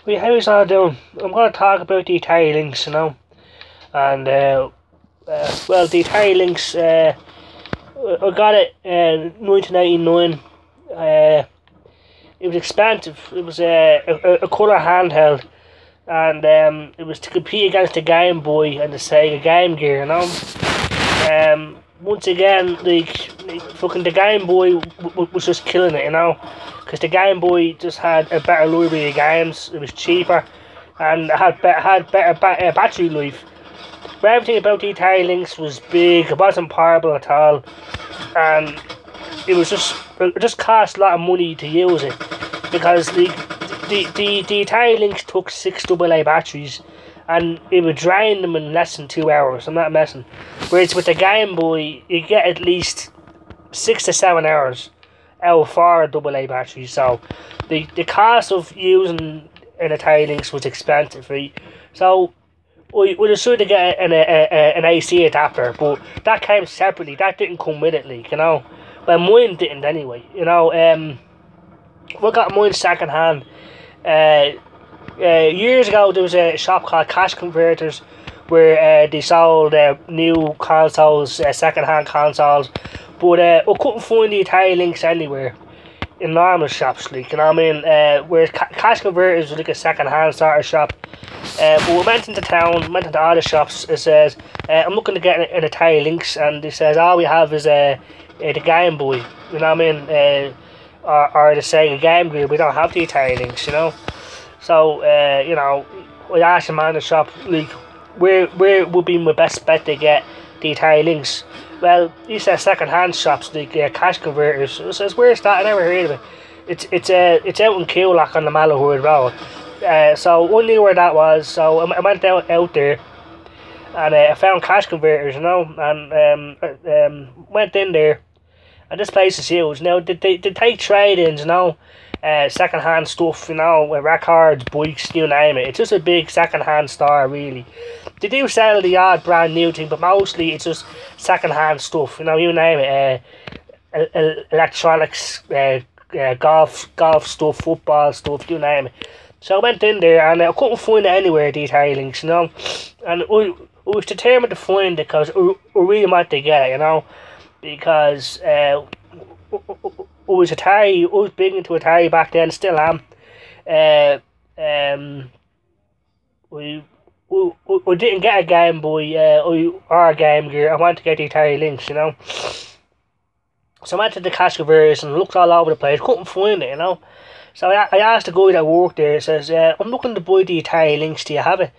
Wait, how's all doing? I'm going to talk about the Atari Lynx, and well, the Atari Lynx, I got it in 1989. It was expensive. It was a colour handheld, and it was to compete against the Game Boy and the Sega Game Gear. Once again, fucking the Game Boy was just killing it, because the Game Boy just had a better library of games. It was cheaper, and it had better battery life. But everything about the Atari Lynx was big. It wasn't portable at all, and it just cost a lot of money to use it, because the Atari Lynx took 6 AA batteries, and it would drain them in less than 2 hours. I'm not messing. Whereas with the Game Boy, you get at least 6 to 7 hours out of 4 AA batteries. So the cost of using an Atari Lynx was expensive, right? So we decided to get an AC adapter, but that came separately. That didn't come with it, Well, mine didn't anyway. We got mine second hand. Years ago, there was a shop called Cash Converters, where they sold new consoles, second-hand consoles, but I couldn't find the Atari Lynx anywhere in normal shops, whereas Cash Converters was like a second-hand sort of shop. But we went into town, went into all the shops. It says, I'm looking to get an Atari Lynx, and it says all we have is the Game Boy, or the Sega Game Gear. We don't have the Atari Lynx, So, I asked the man in the shop, where would be my best bet to get the Atari Lynx? Well, he says second-hand shops, Cash Converters. I says, where's that? I never heard of it. It's out in Coolock on the Malahide Road. So I knew where that was, so I went out there, and I found Cash Converters, and went in there, and this place is huge. Now, they take trade-ins, second-hand stuff, records, bikes, you name it. It's just a big second-hand store, really. They do sell the odd brand new thing, but mostly it's just second-hand stuff, you name it. Electronics, golf stuff, football stuff, you name it. So I went in there, and I couldn't find it anywhere, the Atari Lynx, and I was determined to find it, because I really wanted to get it, because I was big into Atari back then, still am. We didn't get a Game Boy or a Game Gear. I wanted to get the Atari Lynx, So I went to the Cash Converters and looked all over the place, couldn't find it, So I asked the guy that worked there, says, I'm looking to buy the Atari Lynx, do you have it?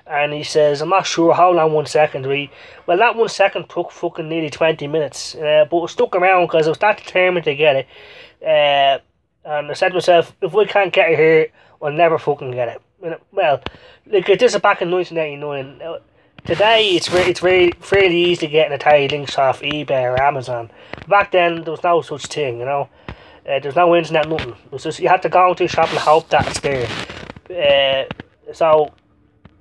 And he says, I'm not sure, hold on 1 second, right? Well, that 1 second took fucking nearly 20 minutes, but I stuck around because I was that determined to get it. And I said to myself, if we can't get it here, we'll never fucking get it. Well, this is back in 1989. Today, it's fairly easy to get an Atari Lynx off eBay or Amazon. Back then, there was no such thing, there was no internet, nothing. It was just, you had to go into a shop and hope that it's there. So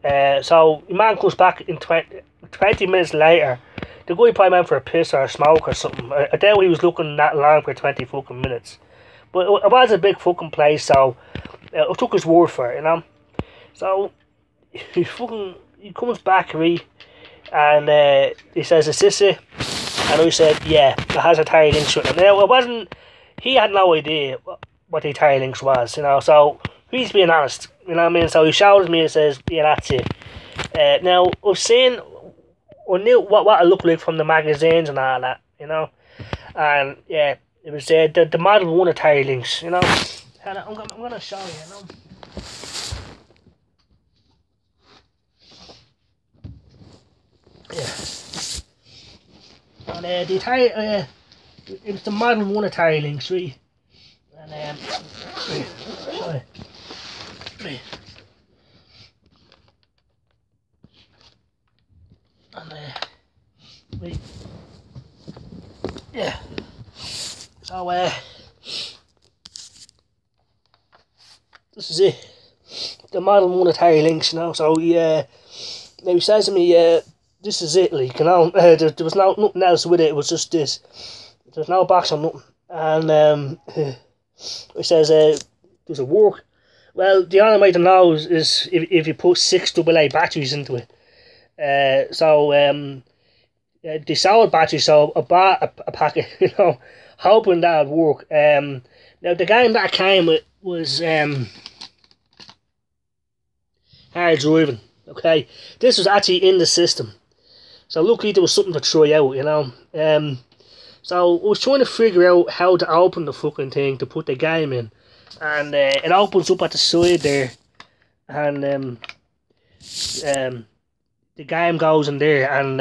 your man comes back in 20 minutes later. The guy probably went for a piss or a smoke or something. I doubt he was looking that long for 20 fucking minutes. But it was a big fucking place, so I took his word for it, So he comes back, right, and he says, is this it? And I said, yeah, it has a Atari Lynx with it. Now, it wasn't, he had no idea what the Atari Lynx was, so he's being honest, So he shows me and says, yeah, that's it. Now, I knew what it looked like from the magazines and all that, and yeah, it was the Model 1 Atari Lynx, And I'm going to show you, Yeah. And the Atari, it was the Model 1 Atari Lynx, right? And sorry. And yeah. So this is it. The Model 1 Atari Lynx, So he says to me, this is it, there was nothing else with it. It was just this. There's no box or nothing. And he says, does it work? Well, the only way to know is if you put 6 AA batteries into it. The solid battery, so I bought a packet, hoping that would work. Now the game that I came with was hard driving. Okay, this was actually in the system, so luckily there was something to try out. So I was trying to figure out how to open the fucking thing to put the game in, and it opens up at the side there, and the game goes in there, and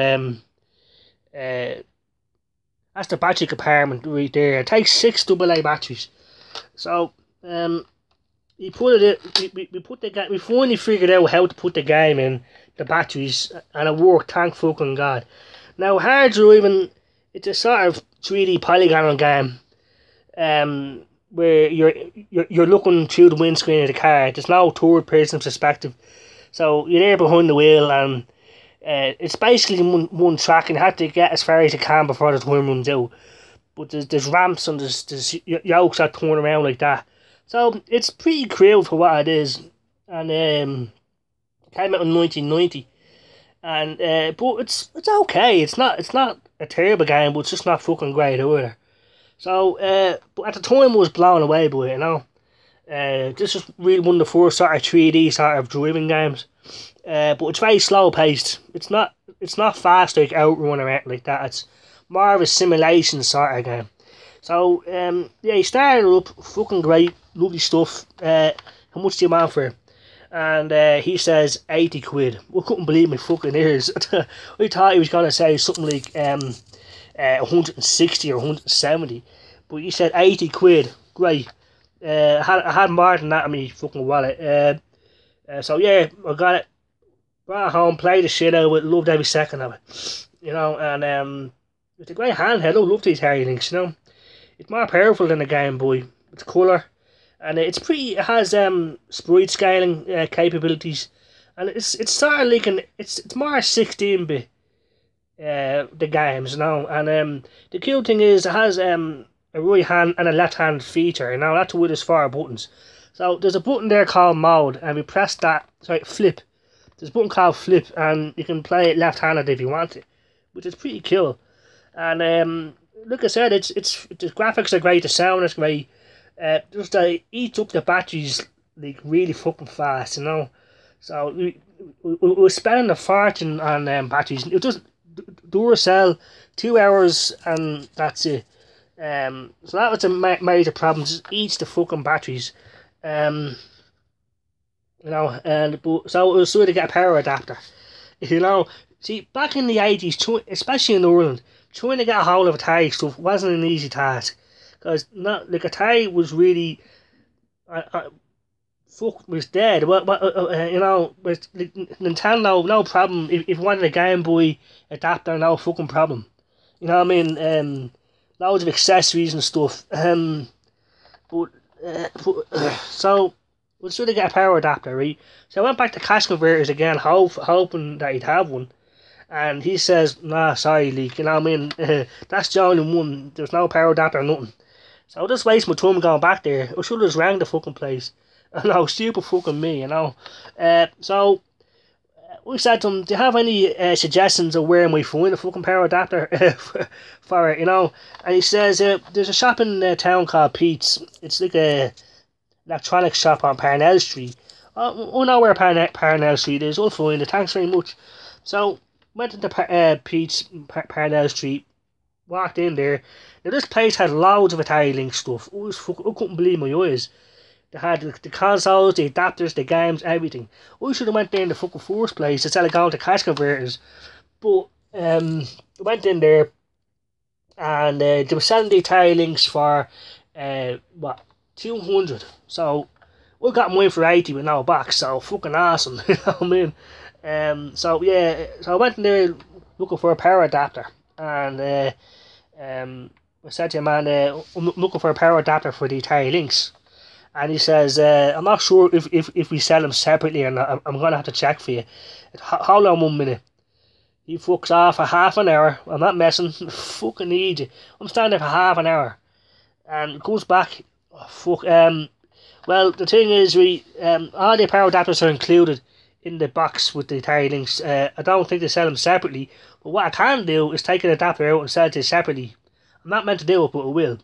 that's the battery compartment right there. It takes 6 AA batteries. So we put it in, we put the game. We finally figured out how to put the game in the batteries, and it worked. Thank fucking God. Now hard driving, it's a sort of 3D polygonal game, where you're looking through the windscreen of the car. There's no third person perspective, so you're there behind the wheel, and it's basically one track, and you have to get as far as you can before the time runs out. But there's ramps and there's yokes that turn around like that. So it's pretty cool for what it is. And it came out in 1990. And but it's okay. It's not a terrible game, but it's just not fucking great either. So but at the time I was blown away by it, this is really one of the first sort of 3D sort of driving games. But it's very slow paced. It's not fast like Outrun or anything like that. It's more of a simulation sort of game. So yeah, he started up, fucking great, lovely stuff. How much do you want for it? And he says 80 quid. I couldn't believe my fucking ears. I thought he was gonna say something like 160 or 170, but he said 80 quid. Great. I had more than that in my fucking wallet. So yeah, I got it. Brought it home, played the shit out of it, loved every second of it. And it's a great handheld. I love these Atari Lynx, It's more powerful than a Game Boy. It's cooler. And it's pretty, it has sprite scaling capabilities. And it's sort of like it's more 16-bit, the games, And the cool thing is it has a right hand and a left hand feature. That's with its 4 buttons. So there's a button there called mode, and we press that, flip. There's a button called flip, and you can play it left-handed if you want it, which is pretty cool. And like I said, it's the graphics are great, the sound is great. Just eats up the batteries like really fucking fast, So we were spending a fortune on batteries. It just Duracell, 2 hours, and that's it. So that was a major problem. Just eats the fucking batteries. So it was sort of get a power adapter. See, back in the 80s, especially in Ireland, trying to get a hold of Atari stuff wasn't an easy task, because Atari was really was dead. With Nintendo, no problem. If you wanted a Game Boy adapter, no fucking problem. Loads of accessories and stuff. So we'll sort of get a power adapter, right? So I went back to cash converters again, hoping that he'd have one. And he says, nah, sorry, Leak, that's the only one. There's no power adapter or nothing. So I'll just waste my time going back there. I should have just rang the fucking place. Stupid fucking me, So we said to him, do you have any suggestions of where we find a fucking power adapter for it, And he says, there's a shop in town called Pete's. It's like a electronics shop on Parnell Street. I know where Parnell Street is. I'll find it. Thanks very much. So went into Pete's Parnell Street. Walked in there. Now this place had loads of Atari Lynx stuff. I couldn't believe my eyes. They had the consoles, the adapters, the games, everything. I should have went there in the fucking first place instead of going to cash converters. But I went in there, and they were selling the Atari Lynx for 200. So we got mine for 80 with no box. So fucking awesome, So yeah, so I went in there looking for a power adapter, and I said to him, man, I'm looking for a power adapter for the Atari Lynx. And he says, I'm not sure if we sell them separately or not. I'm going to have to check for you. Hold on 1 minute. He fucks off for half an hour. I'm not messing. Fucking need you. I'm standing there for half an hour. And he comes back. Oh, fuck. Well, the thing is, all the power adapters are included in the box with the Atari Lynx. I don't think they sell them separately, but what I can do is take an adapter out and sell it separately. I'm not meant to do it, but I will.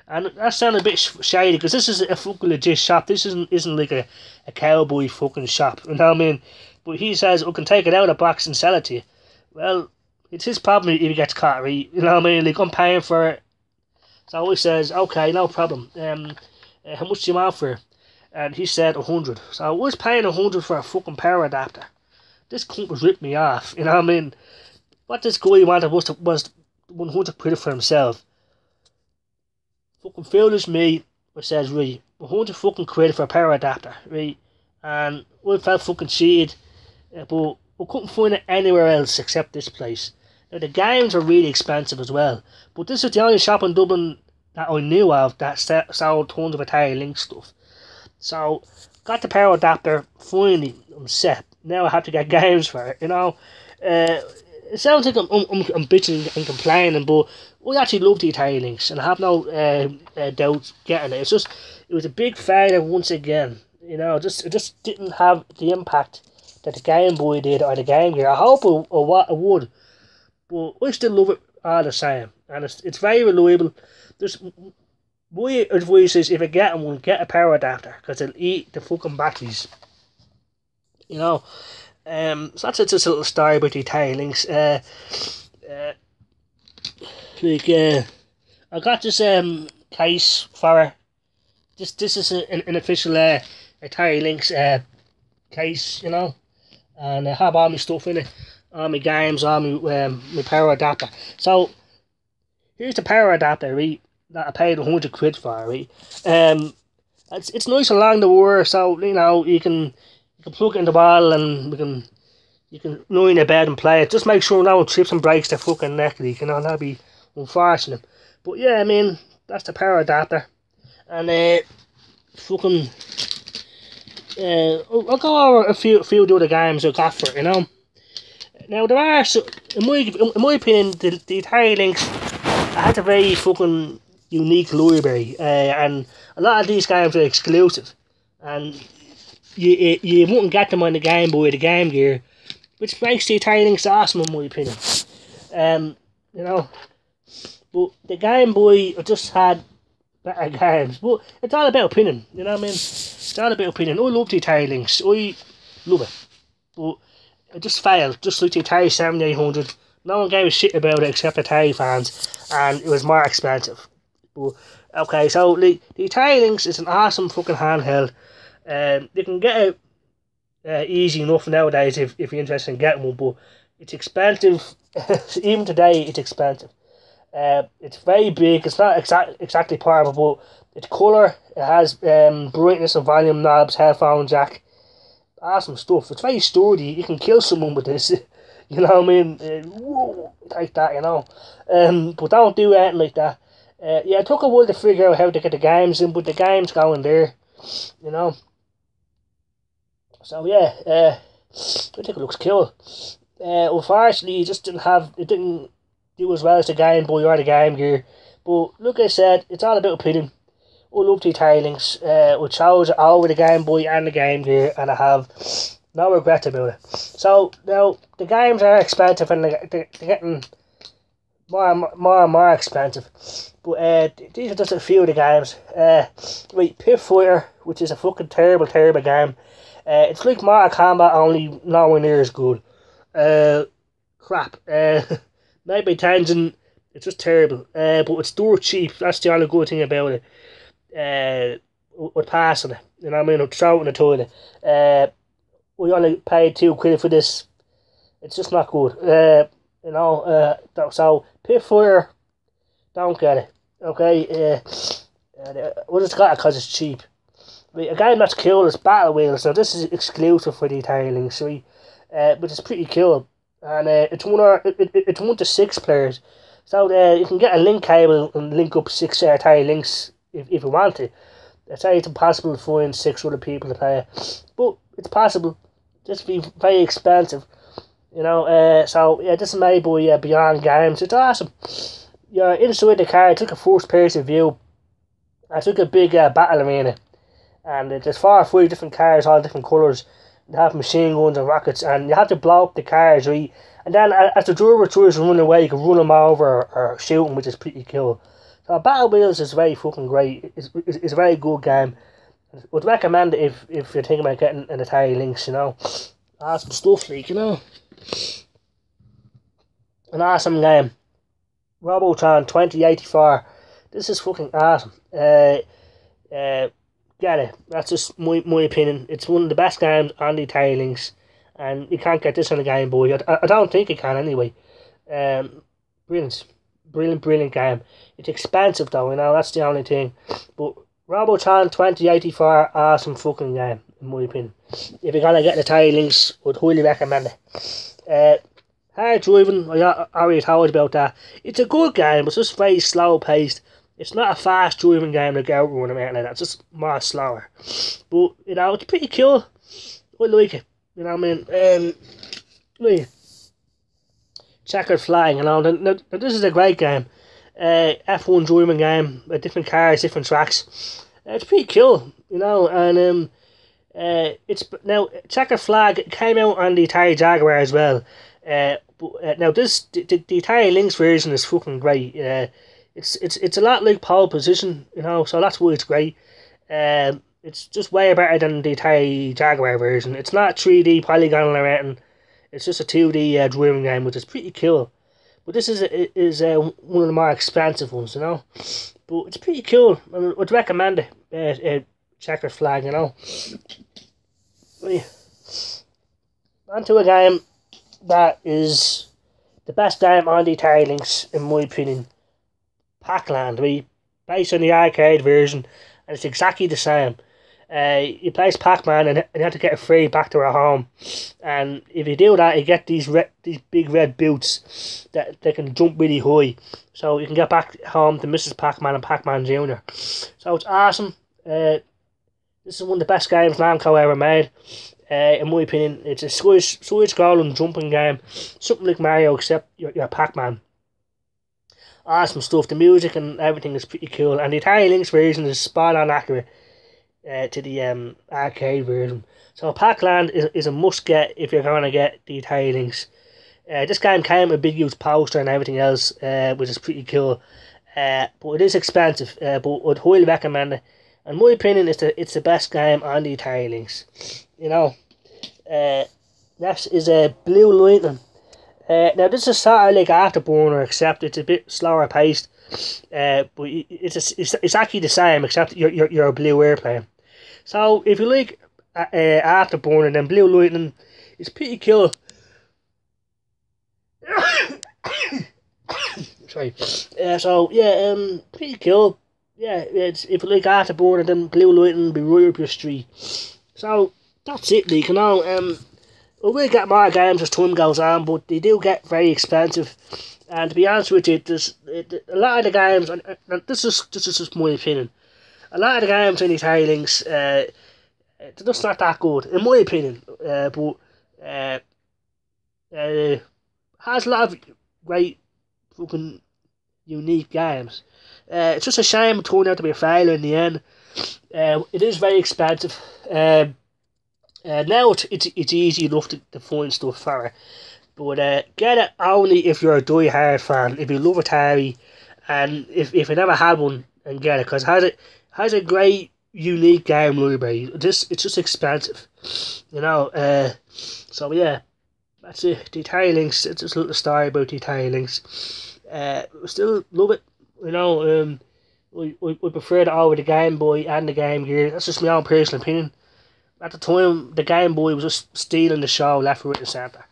And that sounds a bit shady, because this is a fucking legit shop. This isn't like a cowboy fucking shop, you know what I mean? But he says, we can take it out of the box and sell it to you. Well, it's his problem if he gets caught, right? You know what I mean? Like, I'm paying for it. So he says, okay, no problem. How much do you want for it? And he said 100. So I was paying 100 for a fucking power adapter. This cunt was ripped me off, you know what I mean? What this guy wanted was 100 quid for himself. Fucking foolish me, which says, right, 100 fucking quid for a power adapter, right? And we felt fucking cheated, but we couldn't find it anywhere else except this place. Now, the games are really expensive as well, but this is the only shop in Dublin that I knew of that sold tons of Atari Lynx stuff. So, got the power adapter, finally, I'm set. Now I have to get games for it, you know. It sounds like I'm bitching and complaining, but I actually love the Atari Lynx, and I have no doubt getting it. It was a big failure once again, you know. It just didn't have the impact that the Game Boy did or the Game Gear. I hope it would, but I still love it all the same, and it's very reliable. My advice is, if you get one, get a power adapter, because it'll eat the fucking batteries, you know. So that's just a little story about the Atari Lynx. I got this case for her. This is an official Atari Lynx case, you know, and I have all my stuff in it, all my games, all my power adapter. So here's the power adapter, right, that I paid 100 quid for, right. It's nice along the wire, so you know you can plug it in the wall and you can lie in your bed and play it. Just make sure no one trips and breaks their fucking neck, like, you know, that'd be unfortunate. But yeah, I mean, that's the power adapter. And I'll go over a few of the other games I got for it, you know. Now there are, in my opinion, the Atari Lynx has a very fucking unique library, and a lot of these games are exclusive, and you wouldn't get them on the Game Boy or the Game Gear, which makes the Atari Lynx awesome in my opinion. You know, but the Game Boy just had better games, but it's all about opinion, you know what I mean? It's all about opinion. I love the Atari Lynx, I love it, but it just failed, just like the Atari 7800. No one gave a shit about it except Atari fans, and it was more expensive. But okay, so the Atari Lynx is an awesome fucking handheld. You can get it easy enough nowadays if you're interested in getting one, but it's expensive. Even today, it's expensive. It's very big. It's not exactly portable, but it's colour. It has brightness and volume knobs, headphone jack. Awesome stuff. It's very sturdy. You can kill someone with this. You know what I mean? Whoa, like that, you know. But don't do anything like that. Yeah, it took a while to figure out how to get the games in, but the games go in there, you know. So yeah, I think it looks cool. Unfortunately, it didn't do as well as the Game Boy or the Game Gear. But like I said, it's all about opinion. I love the Atari Lynx. I chose it over the Game Boy and the Game Gear, and I have no regret about it. So now the games are expensive, and they're getting more and more expensive. But these are just a few of the games. Right, Pit Fighter, which is a fucking terrible game. It's like Mortal Kombat, only nowhere near as good. Crap. Maybe Tangent, it's just terrible. But it's dirt cheap. That's the only good thing about it. With passing it, you know what I mean? I'd throw it in the toilet. We only paid 2 quid for this. It's just not good. You know. So Pit Fighter, don't get it. Okay. We just got it because it's cheap. A game that's cool is Battle Wheels. So this is exclusive for the Atari Lynx, right? But it's pretty cool, and it's one to 6 players. So you can get a link cable and link up 6 Atari Lynx if you want to. I say it's impossible to find 6 other people to play, but it's possible. Just be very expensive, you know. So yeah, this is made by Beyond Games. It's awesome. You're inside the car. I took a first person view. I took a big battle arena. and there's 4 or 5 different cars, all different colours. They have machine guns and rockets, and you have to blow up the cars, right? And then as the driver tries to run away, you can run them over or shoot them, which is pretty cool. So Battle Wheels is very fucking great. It's a very good game. Would recommend it if you're thinking about getting an Atari Lynx, you know. Awesome stuff, like, you know. An awesome game. Robotron 2084. This is fucking awesome. Get it. That's just my opinion. It's one of the best games on the Atari Lynx, and you can't get this on the Game Boy. I don't think you can anyway. Brilliant game. It's expensive though, you know, that's the only thing. But Robotron 2084, awesome fucking game, in my opinion. If you're gonna get the Atari Lynx, would highly recommend it. Hard driving, I already told you about that. It's a good game, it's just very slow paced. It's not a fast driving game like Outrun or anything like that, it's just more slower. But, you know, it's pretty cool. I like it, you know what I mean? Like, Checkered Flag, you know, now this is a great game. F1 driving game, different cars, different tracks. It's pretty cool, you know, and it's now Checkered Flag came out on the Atari Jaguar as well. But now the Atari Lynx version is fucking great. It's a lot like Pole Position, you know, so that's why it's great. It's just way better than the Atari Jaguar version. It's not 3D polygonal or anything. It's just a 2D driving game, which is pretty cool. But this is one of the more expensive ones, you know. But it's pretty cool. I would recommend it. Checkered Flag, you know. On to a game that is the best game on the Atari Lynx, in my opinion. Pac-Land, right? Based on the arcade version, and it's exactly the same. You play as Pac-Man and you have to get it free back to her home. And if you do that, you get these big red boots that they can jump really high. So you can get back home to Mrs. Pac-Man and Pac-Man Jr. So it's awesome. This is one of the best games Namco ever made. In my opinion, it's a side-scrolling jumping game. Something like Mario, except you're Pac-Man. Awesome stuff. The music and everything is pretty cool. And the Atari Lynx version is spot on accurate to the arcade version. So Pac-Land is a must get if you're going to get the Atari Lynx. This game came with a big huge poster and everything else, which is pretty cool. But it is expensive, but I'd highly recommend it. In my opinion, it's the best game on the Atari Lynx. You know. Next is Blue Lightning. Now this is sort of like Afterburner, except it's a bit slower paced. But it's actually the same, except you're a blue airplane. So if you like Afterburner, then Blue Lightning is pretty cool. Sorry. So yeah, pretty cool. Yeah, if you like Afterburner, then Blue Lightning will be right up your street. So that's it, like, you know. We will get more games as time goes on, but they do get very expensive. And to be honest with you, a lot of the games, and this is just my opinion, a lot of the games in the Atari Lynx, they're just not that good, in my opinion. But has a lot of great fucking unique games. It's just a shame it turned out to be a failure in the end. It is very expensive. Now it's easy enough to find stuff for it, but get it only if you're a die-hard fan, if you love Atari, and if you never had one, and get it, because it has a great unique game library. It's just expensive, you know. So yeah, that's it. The Atari Lynx. It's just a little story about the Atari Lynx. Still love it, you know. I prefer it over the Game Boy and the Game Gear. That's just my own personal opinion. At the time, the Game Boy was just stealing the show left, right and centre.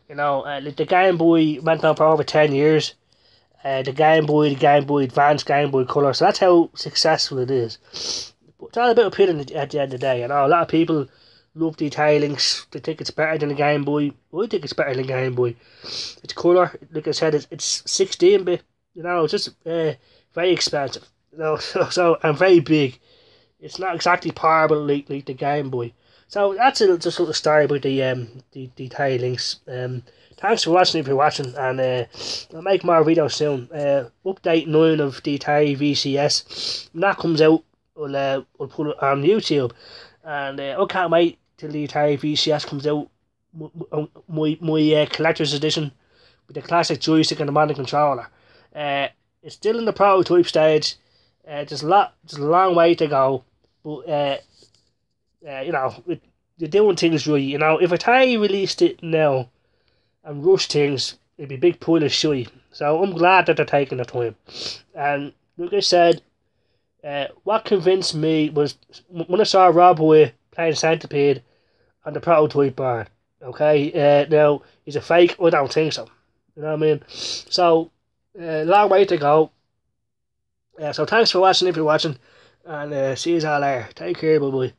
You know, the Game Boy went on for over 10 years. The Game Boy Advance, Game Boy Colour. So that's how successful it is. But it's all about opinion at the end of the day. You know, a lot of people love the Atari Lynx. They think it's better than the Game Boy. I think it's better than the Game Boy. It's colour. Like I said, it's 16-bit. You know, it's just very expensive. You know, so and very big. It's not exactly portable like the Game Boy. So that's just a little story about the Atari Lynx. Thanks for watching if you're watching, and I'll make more videos soon. Update 9 of the Atari VCS. When that comes out, we'll put it on YouTube, and I can't wait till the Atari VCS comes out. My collector's edition with the classic joystick and the modern controller. It's still in the prototype stage. There's a long way to go, but they're doing things right. If Atari released it now and rushed things, it'd be a big pool of shit. So I'm glad that they're taking the time. And like I said, what convinced me was when I saw Rob Boy playing Centipede on the prototype board. Okay, now he's a fake. I don't think so. You know what I mean? So, long way to go. So thanks for watching if you're watching, and see you all later. Take care, bye bye.